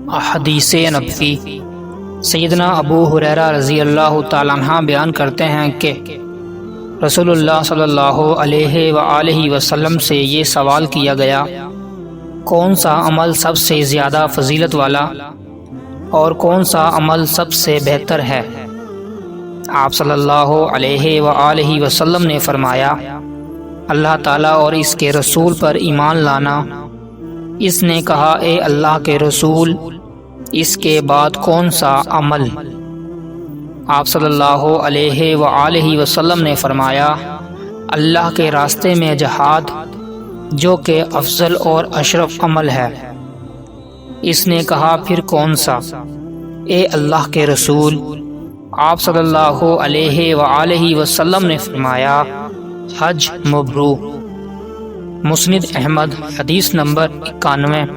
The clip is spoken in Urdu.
حدیث نبوی۔ سیدنا ابو ہریرہ رضی اللہ تعالیٰ عنہ بیان کرتے ہیں کہ رسول اللہ صلی اللہ علیہ وآلہ وسلم سے یہ سوال کیا گیا، کون سا عمل سب سے زیادہ فضیلت والا اور کون سا عمل سب سے بہتر ہے؟ آپ صلی اللہ علیہ وآلہ وسلم نے فرمایا، اللہ تعالیٰ اور اس کے رسول پر ایمان لانا۔ اس نے کہا، اے اللہ کے رسول، اس کے بعد کون سا عمل؟ آپ صلی اللہ علیہ وآلہ وسلم نے فرمایا، اللہ کے راستے میں جہاد، جو کہ افضل اور اشرف عمل ہے۔ اس نے کہا، پھر کون سا؟ اے اللہ کے رسول، آپ صلی اللہ علیہ وآلہ وسلم نے فرمایا، حج مبرور۔ مسند احمد، حدیث نمبر 91۔